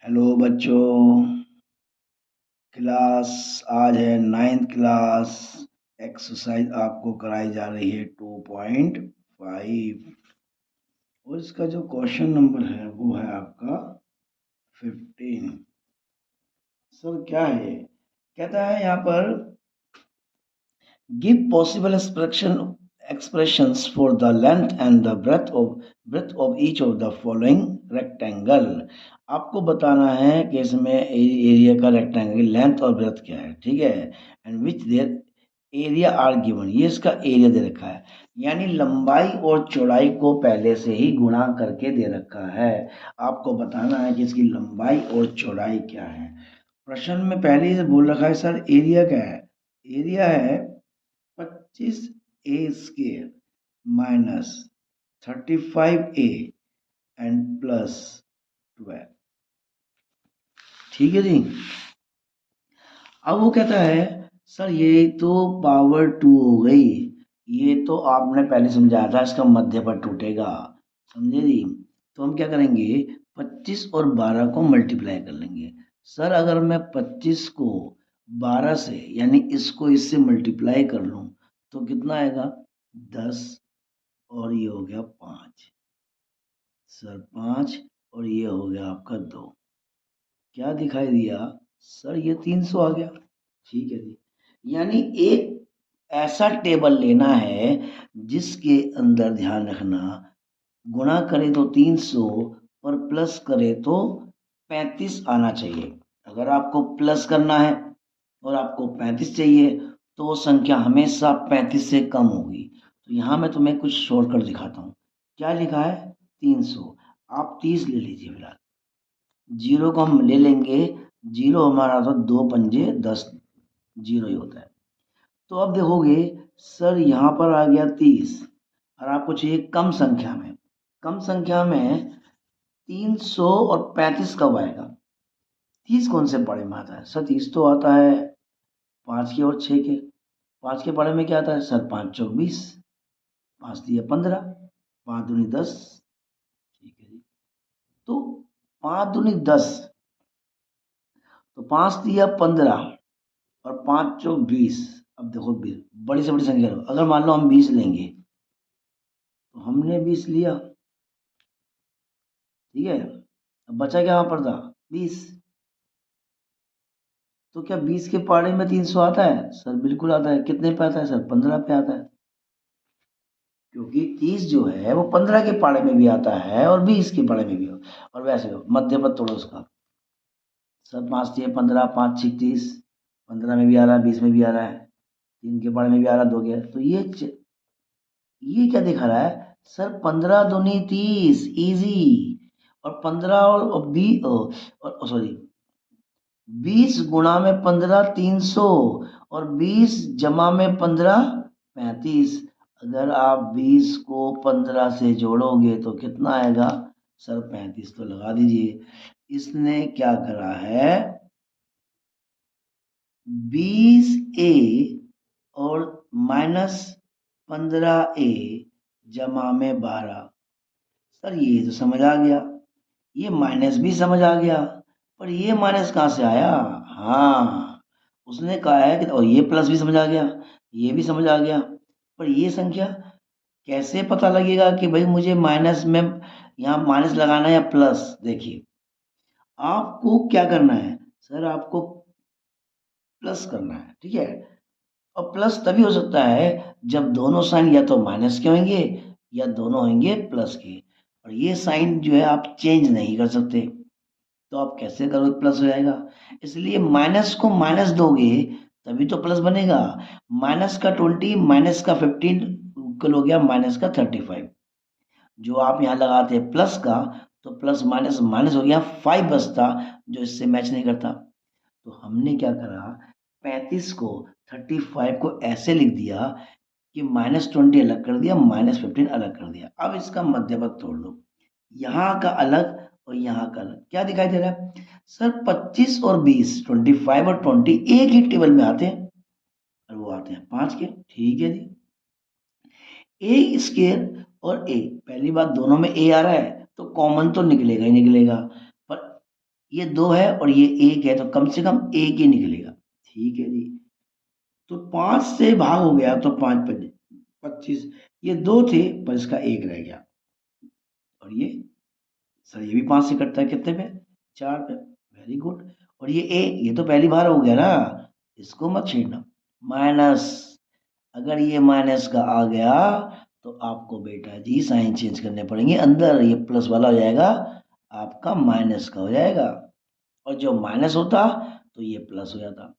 Hello बच्चों। Class आज है 9th क्लास। एक्सरसाइज आपको कराई जा रही है 2.5 और इसका जो क्वेश्चन नंबर है वो है आपका 15। सर क्या है? कहता है यहाँ पर give possible expressions for the length and the breadth of each of the following rectangle। आपको बताना है कि इसमें एरिया का रेक्टेंगल लेंथ और ब्रेथ क्या है, ठीक है। And which their area are given, ये इसका एरिया दे रखा है, यानी लंबाई और चौड़ाई को पहले से ही गुणा करके दे रखा है। आपको बताना है कि इसकी लंबाई और चौड़ाई क्या है। प्रश्न में पहले ही से बोल रखा है सर एरिया क्या है। एरिया है 25a² minus 35a and plus 12। ठीक है जी। अब वो कहता है सर ये तो पावर 2 हो गई, ये तो आपने पहले समझाया था इसका मध्य पर टूटेगा, समझे जी। तो हम क्या करेंगे, 25 और 12 को मल्टीप्लाई कर लेंगे। सर अगर मैं 25 को 12 से यानी इसको इससे मल्टीप्लाई कर लूं तो कितना आएगा, 10 और ये हो गया 5। सर 5 और ये हो गया आपका 2। क्या दिखाई दिया सर, ये 300 आ गया। ठीक है जी। यानी एक ऐसा टेबल लेना है जिसके अंदर ध्यान रखना, गुणा करे तो 300 और प्लस करे तो 35 आना चाहिए। अगर आपको प्लस करना है और आपको 35 चाहिए तो वो संख्या हमेशा 35 से कम होगी। तो यहाँ मैं तुम्हें कुछ शॉर्टकट दिखाता हूँ। क्या लिखा है, 300, आप 30 ले लीजिए फिलहाल। जीरो को हम ले लेंगे, जीरो हमारा तो 2 पंजे 10, जीरो ही होता है। तो अब देखोगे सर यहाँ पर आ गया 30 और आपको चाहिए कम संख्या में। कम संख्या में 300 और 35 कब आएगा, 30 कौन से पढ़े में आता है सर, 30 तो आता है 5 के और 6 के। 5 के पढ़े में क्या आता है सर, 5 चौक 20, 5 दिया 15, 5 दूनी 10। ठीक है जी। तो 5 दूनी 10, तो 5 दिया 15 और 5 चौक 20। अब देखो बड़ी से बड़ी संख्या लो, अगर मान लो हम 20 लेंगे तो हमने 20 लिया, ठीक है। अब बचा क्या वहां पर था, 20। तो क्या 20 के पाड़े में 300 आता है सर, बिल्कुल आता है। कितने पे आता है सर, 15 पे आता है। क्योंकि 30 जो है वो 15 के पाड़े में भी आता है और 20 के पाड़े में भी हो। और वैसे हो मध्य पद तोड़ो उसका, सर 5 दिए 15, 5 6 30, 15 में भी आ रहा है 20 में भी आ रहा है, 3 के पाड़े में भी आ रहा है 2 के। तो ये क्या दिखा रहा है सर, 15 दूनी 30 इजी। और 15 और 20 और सॉरी 20 गुणा में 15 300 और 20 जमा में 15 35। अगर आप 20 को 15 से जोड़ोगे तो कितना आएगा सर, 35 तो लगा दीजिए। इसने क्या करा है, 20a और माइनस 15a जमा में 12। सर ये तो समझ आ गया, ये माइनस भी समझ आ गया, पर ये माइनस कहाँ से आया। हाँ, उसने कहा है कि, और ये प्लस भी समझ आ गया, ये भी समझ आ गया, पर ये संख्या कैसे पता लगेगा कि भाई मुझे माइनस में यहाँ माइनस लगाना है या प्लस। देखिए आपको क्या करना है सर, आपको प्लस करना है, ठीक है। और प्लस तभी हो सकता है जब दोनों साइन या तो माइनस के होंगे या दोनों होंगे प्लस के। और ये साइन जो है आप चेंज नहीं कर सकते, तो आप कैसे करोगे, प्लस हो जाएगा। इसलिए माइनस को माइनस दोगे तभी तो प्लस बनेगा। माइनस का 20 माइनस का 15 इक्वल हो गया माइनस का 35। जो आप यहाँ लगाते हैं प्लस का, तो प्लस माइनस माइनस हो गया 5 बचता, जो इससे मैच नहीं करता। तो हमने क्या करा, 35 को 35 को ऐसे लिख दिया कि -20 अलग कर दिया, -15 अलग कर दिया। अब इसका मध्यपद तोड़ दो, यहाँ का अलग और यहाँ का अलग। क्या दिखाई दे रहा है सर, 25 और 20, 25 और 20 एक ही टेबल में आते हैं और वो आते हैं 5 के। ठीक है जी। ए स्केयर और ए, पहली बात दोनों में ए आ रहा है तो कॉमन तो निकलेगा ही निकलेगा। पर ये 2 है और ये 1 है, तो कम से कम 1 ही निकलेगा। ठीक है जी। तो 5 से भाग हो गया तो 5 5 25, ये 2 थे पर इसका 1 रह गया। और ये सर ये भी 5 से कटता है कितने पे? 4 पे। Very good. और ये ए, ये तो पहली बार हो गया ना, इसको मत छेड़ना। माइनस, अगर ये माइनस का आ गया तो आपको बेटा जी साइन चेंज करने पड़ेंगे, अंदर ये प्लस वाला हो जाएगा, आपका माइनस का हो जाएगा। और जो माइनस होता तो ये प्लस हो जाता।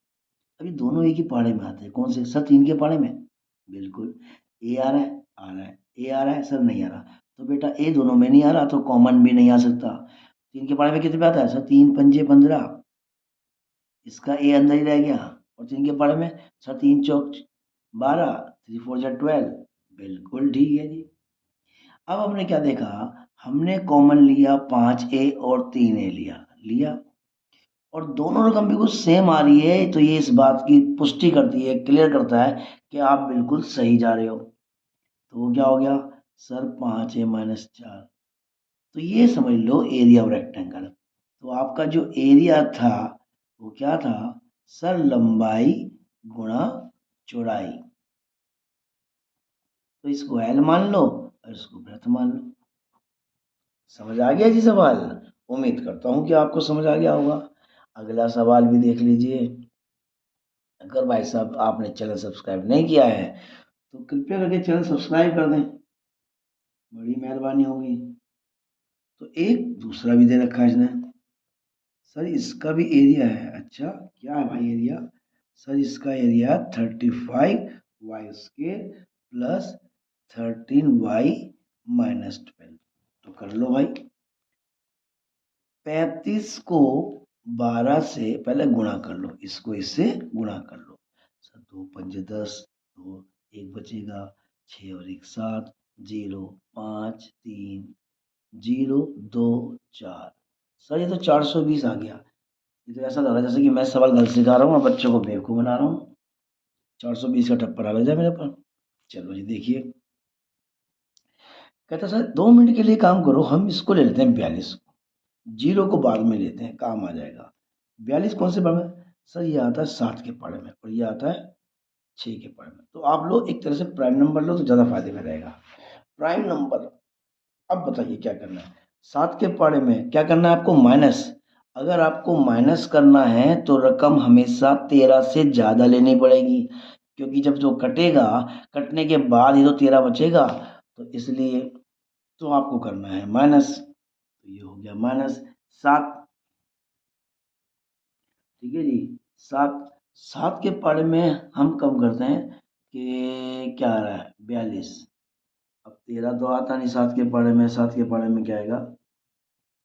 अभी दोनों एक ही पाड़े में आते हैं, कौन से सर? 3 के पाड़े में। बिल्कुल। ए आ रहा है, आ रहा है, ए आ रहा है सर, नहीं आ रहा। तो बेटा ए दोनों में नहीं आ रहा तो कॉमन भी नहीं आ सकता। 3 के पाड़े में कितने पे आता है सर? 3 पंजे 15, इसका ए अंदर ही रह गया। और 3 के पाड़े में सर 3 चौक 12, 3 4 जा 12। बिल्कुल ठीक है जी। अब हमने क्या देखा, हमने कॉमन लिया 5a और 3a लिया लिया, और दोनों रकम बिल्कुल सेम आ रही है, तो ये इस बात की पुष्टि करती है, क्लियर करता है कि आप बिल्कुल सही जा रहे हो। तो वो क्या हो गया सर? 5a-4। तो ये समझ लो एरिया ऑफ रेक्टेंगल। तो आपका जो एरिया था वो क्या था सर? लंबाई गुणा चौड़ाई। तो इसको एल मान लो और इसको ब्रेथ मान लो। समझ आ गया जी सवाल? उम्मीद करता हूँ कि आपको समझ आ गया होगा। अगला सवाल भी देख लीजिए। अगर भाई साहब आपने चैनल सब्सक्राइब नहीं किया है तो कृपया करके चैनल सब्सक्राइब कर दें, बड़ी मेहरबानी होगी। तो एक दूसरा भी दे रखा है इसने, सर इसका भी एरिया है। अच्छा क्या है भाई एरिया? सर इसका एरिया 35y² प्लस 13y-12। तो कर लो भाई। 35 को 12 से पहले गुणा कर लो, इसको इससे गुणा कर लो। सर 2 पंजे 10, 2 1 बचेगा, 6 और 1 7, 0 5 3 0 2 4। सर ये तो 420 आ गया। ये तो ऐसा लग रहा है जैसे कि मैं सवाल गलत सिखा रहा हूँ और बच्चों को बेवकूफ़ बना रहा हूँ। 420 का टप्परा लग जाए मेरे पर। चलो जी देखिए, कहता सर 2 मिनट के लिए काम करो, हम इसको ले लेते हैं 42 को, 0 को बाद में लेते हैं, काम आ जाएगा। 42 कौन से पढ़ में? सर ये आता है 7 के पढ़े में और ये आता है 6 के पढ़े में। तो आप लोग एक तरह से प्राइम नंबर लो तो ज़्यादा फायदे में रहेगा। प्राइम नंबर, अब बताइए क्या करना है? 7 के पढ़े में क्या करना है आपको? माइनस। अगर आपको माइनस करना है तो रकम हमेशा 13 से ज़्यादा लेनी पड़ेगी, क्योंकि जब जो कटेगा, कटने के बाद ही तो 13 बचेगा। तो इसलिए तो आपको करना है माइनस। तो ये हो गया माइनस 7। ठीक है जी। 7, 7 के पढ़े में हम कम करते हैं कि क्या आ रहा है? 42। अब 13 तो आता नहीं 7 के पढ़े में, 7 के पढ़े में क्या आएगा?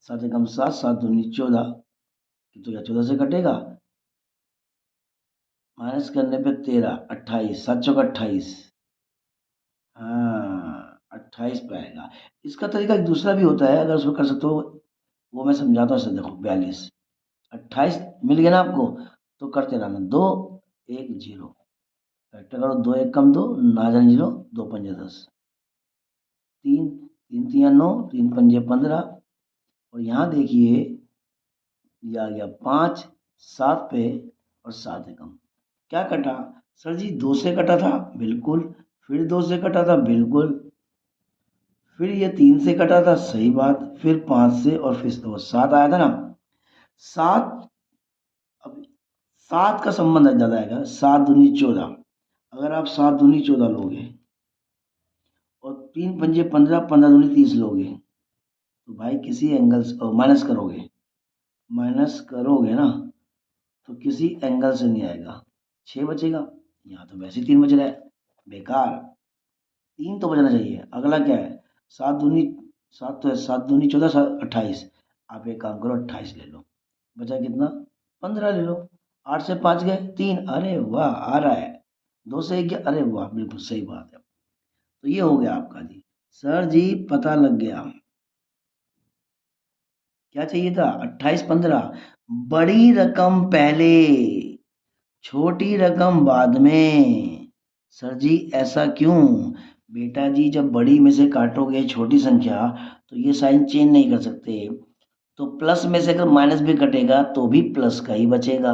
7 एकम 7, 7 दूनी 14। तो क्या 14 से कटेगा? माइनस करने पे 13, 28, 7 चौका 28। हाँ 28 पे आएगा। इसका तरीका एक दूसरा भी होता है, अगर उसको कर सकते हो वो मैं समझाता हूँ। सर देखो 42, 28 मिल गया ना आपको, तो करते रहना 2 1 0, फैक्टर करो, 2 1 कम 2, ना जाने 0, 2 पंजे 10, 3 3 तिया 9, 3 पंजे 15। और यहाँ देखिए ये आ गया 5 7 पे, और 7 एकम क्या कटा? सर जी 2 से कटा था, बिल्कुल। फिर 2 से कटा था, बिल्कुल। फिर ये 3 से कटा था, सही बात। फिर 5 से, और फिर तो 7 आया था ना। 7, अब 7 का संबंध ज़्यादा आएगा। 7 दूनी 14, अगर आप 7 दूनी 14 लोगे और 3 पंजे 15, 15 दूनी 30 लोगे, तो भाई किसी एंगल से माइनस करोगे, माइनस करोगे ना, तो किसी एंगल से नहीं आएगा। 6 बचेगा, यहाँ तो वैसे ही 3 बच रहा है, बेकार। 3 तो बचना चाहिए। अगला क्या है? 7 दूनी 7 तो है, 7 दूनी 14, 28। आप एक काम करो 28 ले लो, बचा कितना? 15 ले लो। 8 से 5 गए 3, अरे वाह आ रहा है। 2 से 1 गया, अरे वाह बिल्कुल सही बात है। तो ये हो गया आपका जी। सर जी पता लग गया, क्या चाहिए था? 28 15। बड़ी रकम पहले, छोटी रकम बाद में। सर जी ऐसा क्यों? बेटा जी जब बड़ी में से काटोगे छोटी संख्या तो ये साइन चेंज नहीं कर सकते, तो प्लस में से अगर माइनस भी कटेगा तो भी प्लस का ही बचेगा।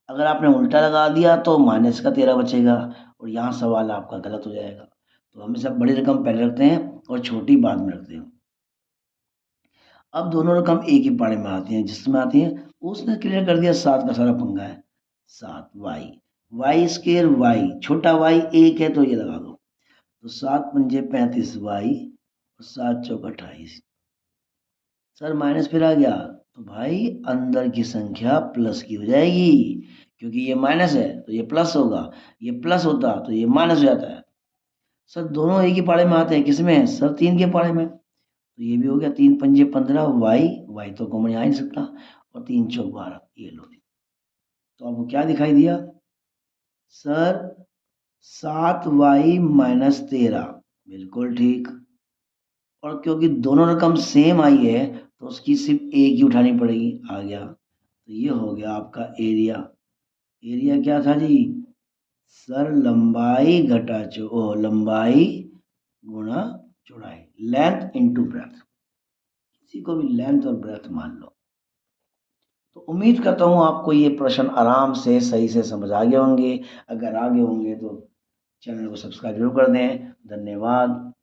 अगर आपने उल्टा लगा दिया तो माइनस का 13 बचेगा और यहाँ सवाल आपका गलत हो जाएगा। तो हमेशा बड़ी रकम पहले रखते हैं और छोटी बाद में रखते हैं। अब दोनों रकम एक ही पारे में आती हैं, जिसमें आती है उसने क्लियर कर दिया, 7 का सारा पंगा है। 7 वाई, वाई स्केयर वाई, छोटा वाई एक है तो ये लगा दो। तो 7 पंजे 35 वाई और 7 चौक 28। सर माइनस फिर आ गया तो भाई अंदर की संख्या प्लस की हो जाएगी, क्योंकि ये माइनस है तो ये प्लस होगा, ये प्लस होता तो ये माइनस हो जाता है। सर दोनों एक ही पारे में आते हैं, किसमें सर 3 के पारे में। तो ये भी हो गया, 3 पंजे 15 वाई, वाई तो कॉमन आ ही नहीं सकता, और 3 चौक 12, ये लो। तो आपको क्या दिखाई दिया सर, 7 वाई माइनस 13, बिल्कुल ठीक। और क्योंकि दोनों रकम सेम आई है तो उसकी सिर्फ एक ही उठानी पड़ेगी, आ गया। तो ये हो गया आपका एरिया। एरिया क्या था जी सर, लंबाई घटा लंबाई गुणा चौड़ाई, लेंथ इनटू ब्रेथ। किसी को भी लेंथ और ब्रेथ मान लो। तो उम्मीद करता हूँ आपको ये प्रश्न आराम से सही से समझ आ गए होंगे। अगर आगे होंगे तो चैनल को सब्सक्राइब जरूर कर दें। धन्यवाद।